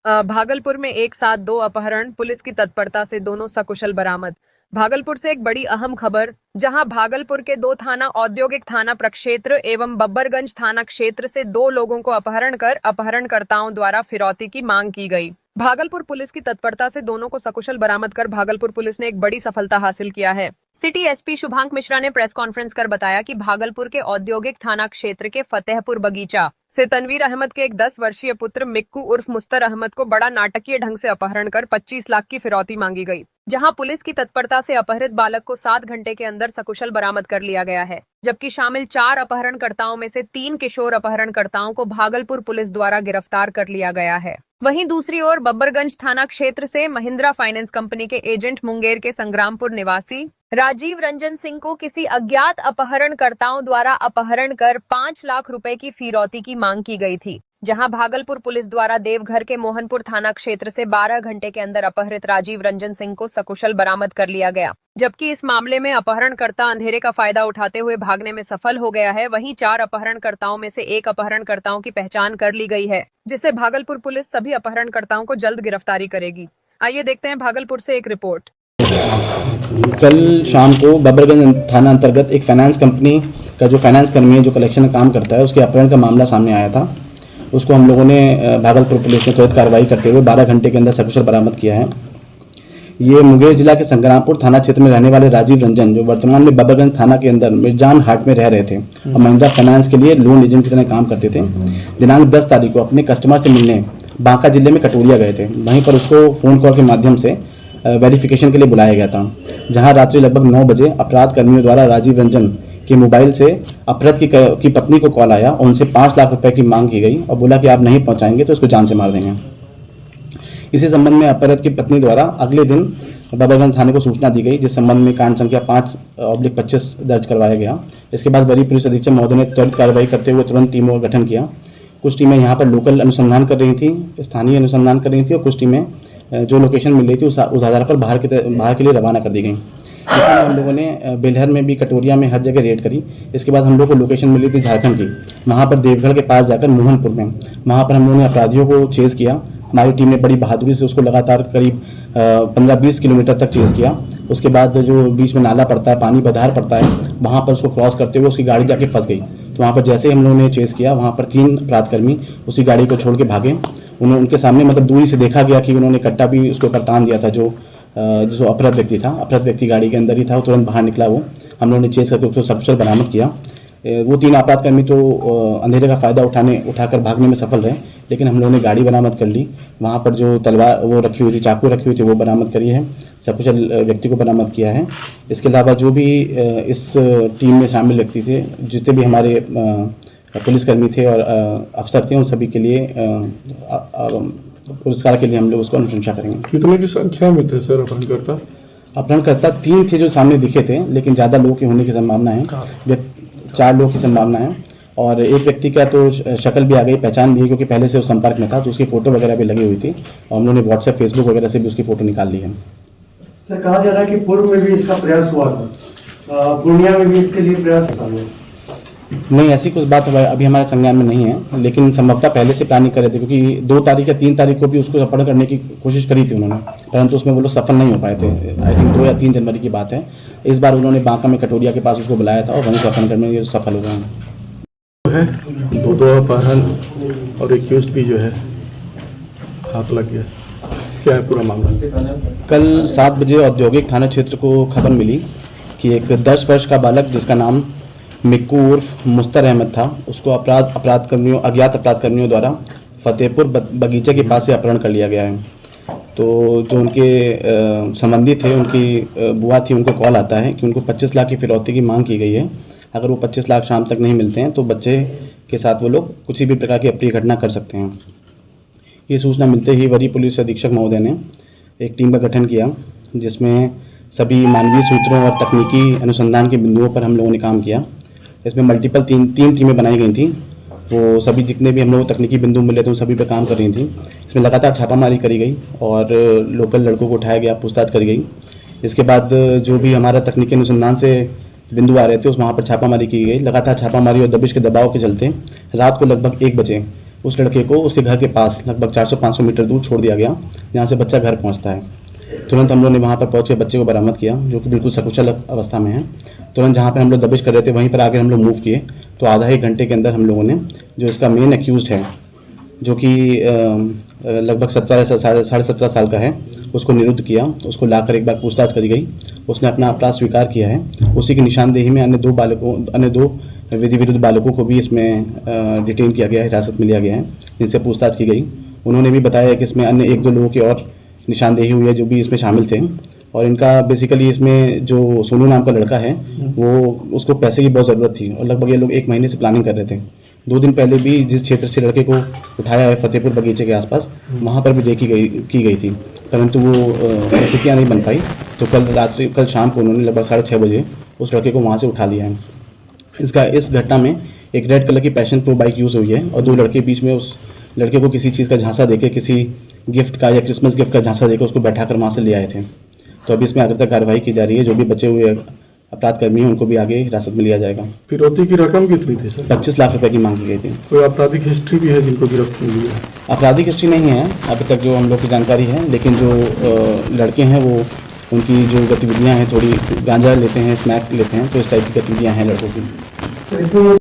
भागलपुर में एक साथ दो अपहरण, पुलिस की तत्परता से दोनों सकुशल बरामद। भागलपुर से एक बड़ी अहम खबर, जहां भागलपुर के दो थाना औद्योगिक थाना प्रक्षेत्र एवं बब्बरगंज थाना क्षेत्र से दो लोगों को अपहरण कर अपहरणकर्ताओं द्वारा फिरौती की मांग की गई। भागलपुर पुलिस की तत्परता से दोनों को सकुशल बरामद कर भागलपुर पुलिस ने एक बड़ी सफलता हासिल किया है। सिटी एसपी शुभांक मिश्रा ने प्रेस कॉन्फ्रेंस कर बताया कि भागलपुर के औद्योगिक थाना क्षेत्र के फतेहपुर बगीचा से तनवीर अहमद के एक 10 वर्षीय पुत्र मिक्कू उर्फ मुस्तर अहमद को बड़ा नाटकीय ढंग से अपहरण कर 25 लाख की फिरौती मांगी गई, जहां पुलिस की तत्परता से अपहरित बालक को 7 घंटे के अंदर सकुशल बरामद कर लिया गया है, जबकि शामिल 4 अपहरणकर्ताओं में से 3 किशोर अपहरणकर्ताओं को भागलपुर पुलिस द्वारा गिरफ्तार कर लिया गया है। वहीं दूसरी ओर बब्बरगंज थाना क्षेत्र से महिंद्रा फाइनेंस कंपनी के एजेंट मुंगेर के संग्रामपुर निवासी राजीव रंजन सिंह को किसी अज्ञात अपहरणकर्ताओं द्वारा अपहरण कर 5 लाख रुपए की फिरौती की मांग की गई थी, जहां भागलपुर पुलिस द्वारा देवघर के मोहनपुर थाना क्षेत्र से 12 घंटे के अंदर अपहरित राजीव रंजन सिंह को सकुशल बरामद कर लिया गया, जबकि इस मामले में अपहरणकर्ता अंधेरे का फायदा उठाते हुए भागने में सफल हो गया है। वहीं 4 अपहरणकर्ताओं में से एक अपहरणकर्ताओं की पहचान कर ली गई है, जिससे भागलपुर पुलिस सभी अपहरणकर्ताओं को जल्द गिरफ्तारी करेगी। आइए देखते हैं भागलपुर से एक रिपोर्ट। कल शाम को बब्बरगंज थाना अंतर्गत एक फाइनेंस कंपनी का जो फाइनेंस कर्मी है, जो कलेक्शन का काम करता है, उसके अपहरण का मामला सामने आया था। उसको हम लोगों ने भागलपुर पुलिस ने त्वरित कार्रवाई करते हुए 12 घंटे के अंदर सकुशल बरामद किया है। ये मुंगेर जिला के संग्रामपुर थाना क्षेत्र में रहने वाले राजीव रंजन, जो वर्तमान में बब्बरगंज थाना के अंदर मिर्जान हाट में रह रहे थे और महिंद्रा फाइनेंस के लिए लोन एजेंट की तरह काम करते थे। दिनांक 10 तारीख को अपने कस्टमर से मिलने बांका जिले में कटोरिया गए थे। वहीं पर उसको फोन कॉल के माध्यम से वेरिफिकेशन के लिए बुलाया गया था, जहां रात्रि लगभग 9 बजे अपराध कर्मियों द्वारा राजीव रंजन के मोबाइल से अपराध की पत्नी को कॉल आया और उनसे 5 लाख रुपए की मांग की गई और बोला कि आप नहीं पहुंचाएंगे तो इसको जान से मार देंगे। इसी संबंध में अपराध की पत्नी द्वारा अगले दिन बब्बरगंज थाने को सूचना दी गई, जिस संबंध में कांड संख्या 5/25 दर्ज करवाया गया। इसके बाद वरीय पुलिस अधीक्षक महोदय ने त्वरित कार्रवाई करते हुए तुरंत टीमों का गठन किया। कुछ टीमें यहाँ पर लोकल अनुसंधान कर रही थी, स्थानीय अनुसंधान कर रही थी, और कुछ टीमें जो लोकेशन मिल रही थी उस आधार पर बाहर के लिए रवाना कर दी गई। इसमें हम लोगों ने बेलहर में भी, कटोरिया में, हर जगह रेड करी। इसके बाद हम लोग को लोकेशन मिली थी झारखंड की, वहाँ पर देवघर के पास जाकर मोहनपुर में, वहाँ पर हम लोगों ने अपराधियों को चेज़ किया। हमारी टीम ने बड़ी बहादुरी से उसको लगातार करीब 15-20 किलोमीटर तक चेज़ किया। उसके बाद जो बीच में नाला पड़ता है, पानी बधार पड़ता है, वहाँ पर उसको क्रॉस करते हुए उसकी गाड़ी जाके फंस गई। तो वहाँ पर जैसे ही हम लोगों ने चेज़ किया, वहाँ पर 3 अपराधकर्मी उसी गाड़ी को छोड़ के भागे। उनके सामने मतलब दूरी से देखा गया कि उन्होंने कट्टा भी उसके ऊपर तान दिया था। जो अपराध व्यक्ति था, अपराध व्यक्ति गाड़ी के अंदर ही था, वो तुरंत बाहर निकला। वो हम लोगों ने चेज़ करके उसको सकुशल बरामद किया। वो 3 अपराधकर्मी तो अंधेरे का फ़ायदा उठाकर भागने में सफल रहे, लेकिन हम लोगों ने गाड़ी बरामद कर ली। वहाँ पर जो तलवार वो रखी हुई थी, चाकू रखी हुई थी, वो बरामद करी है। सकुशल व्यक्ति को बरामद किया है। इसके अलावा जो भी इस टीम में शामिल व्यक्ति थे, जितने भी हमारे पुलिसकर्मी थे और अफसर थे, उन सभी के लिए पुरस्कार के लिए हम लोग उसको अनुशंसा करेंगे। कितने की संख्या में थे सर अपहरणकर्ता? अपहरणकर्ता 3 थे जो सामने दिखे थे, लेकिन ज़्यादा लोगों के होने की संभावना है। 4 लोगों की संभावना है, और एक व्यक्ति का तो शक्ल भी आ गई, पहचान भी है, क्योंकि पहले से उस संपर्क में था, तो उसकी फ़ोटो वगैरह भी लगी हुई थी और हम लोगों ने व्हाट्सएप, फेसबुक वगैरह से भी उसकी फ़ोटो निकाल ली है। सर, कहा जा रहा है कि पूर्व में भी इसका प्रयास हुआ था, पूर्णिया में भी इसके लिए प्रयास हुआ? नहीं, ऐसी कुछ बात अभी हमारे संज्ञान में नहीं है, लेकिन संभवतः पहले से प्लानिंग कर रहे थे, क्योंकि 2 तारीख या 3 तारीख को भी उसको अपहरण करने की कोशिश करी थी उन्होंने, परंतु उसमें वो लोग सफल नहीं हो पाए थे। आई थिंक 2 या 3 जनवरी की बात है। इस बार उन्होंने बांका में कटोरिया के पास उसको बुलाया था और वहीं से अपहरण करने में सफल हो गए हैं। 2 अपहरण और एक्यूज्ड भी जो है हाथ लग गया। क्या है पूरा मामला? कल 7 बजे औद्योगिक थाना क्षेत्र को खबर मिली कि एक 10 वर्ष का बालक, जिसका नाम मिक्कू उर्फ मुस्तर अहमद था, उसको अज्ञात अपराध कर्मियों द्वारा फतेहपुर बगीचे के पास से अपहरण कर लिया गया है। तो जो उनके संबंधी थे, उनकी बुआ थी, उनको कॉल आता है कि उनको 25 लाख की फिरौती की मांग की गई है। अगर वो 25 लाख शाम तक नहीं मिलते हैं तो बच्चे के साथ वो लोग किसी भी प्रकार की अप्रिय घटना कर सकते हैं। ये सूचना मिलते ही वरीय पुलिस अधीक्षक महोदय ने एक टीम का गठन किया, जिसमें सभी मानवीय सूत्रों और तकनीकी अनुसंधान के बिंदुओं पर हम लोगों ने काम किया। इसमें मल्टीपल 3 टीमें बनाई गई थी। वो सभी जितने भी हम लोग तकनीकी बिंदु मिले थे, उन सभी पर काम कर रही थी। इसमें लगातार छापामारी करी गई और लोकल लड़कों को उठाया गया, पूछताछ करी गई। इसके बाद जो भी हमारा तकनीकी अनुसंधान से बिंदु आ रहे थे, उस वहाँ पर छापामारी की गई। लगातार छापामारी और दबिश के दबाव के चलते रात को लगभग 1 बजे उस लड़के को उसके घर के पास लगभग 400-500 मीटर दूर छोड़ दिया गया, जहाँ से बच्चा घर पहुँचता है। तुरंत हम लोग ने वहाँ पर पहुँच के बच्चे को बरामद किया, जो कि बिल्कुल सकुशल अवस्था में है। तुरंत जहाँ पर हम लोग दबिश कर रहे थे वहीं पर आगे हम लोग मूव किए, तो आधा एक घंटे के अंदर हम लोगों ने जो इसका मेन एक्यूज्ड है, जो कि लगभग 17 साल का है, उसको निरुद्ध किया। उसको लाकर एक बार पूछताछ करी गई, उसने अपना अपराध स्वीकार किया है। उसी की निशानदेही में अन्य दो विधि विरुद्ध बालकों को भी इसमें डिटेन किया गया है, हिरासत में लिया गया है, जिनसे पूछताछ की गई। उन्होंने भी बताया कि इसमें अन्य 1-2 लोगों की और निशानदेही हुई है जो भी इसमें शामिल थे। और इनका बेसिकली इसमें जो सोनू नाम का लड़का है, वो उसको पैसे की बहुत ज़रूरत थी और लगभग ये लोग 1 महीने से प्लानिंग कर रहे थे। 2 दिन पहले भी जिस क्षेत्र से लड़के को उठाया है, फतेहपुर बगीचे के आसपास, वहाँ पर भी देखी गई थी, परंतु वो स्थितियाँ नहीं बन पाई। तो कल शाम को उन्होंने लगभग 6:30 बजे उस लड़के को वहाँ से उठा लिया है। इस घटना में एक रेड कलर की पैशन प्रो बाइक यूज़ हुई है और 2 लड़के बीच में उस लड़के को किसी चीज़ का झांसा देके, किसी गिफ्ट का या क्रिसमस गिफ्ट का झांसा देकर उसको बैठा कर वहाँ से ले आए थे। तो अभी इसमें आगे तक कार्रवाई की जा रही है। जो भी बचे हुए अपराध कर्मी हैं उनको भी आगे हिरासत में लिया जाएगा। फिरौती की रकम कितनी थी सर? 25 लाख रुपए की मांगी गई थी। कोई आपराधिक हिस्ट्री भी है जिनको गिरफ्त मिली है? आपराधिक हिस्ट्री नहीं है अभी तक जो हम लोग की जानकारी है, लेकिन जो लड़के हैं वो उनकी जो गतिविधियाँ हैं, थोड़ी गांजा लेते हैं, स्मैक लेते हैं, तो इस टाइप की गतिविधियाँ हैं लड़कों की। इसमें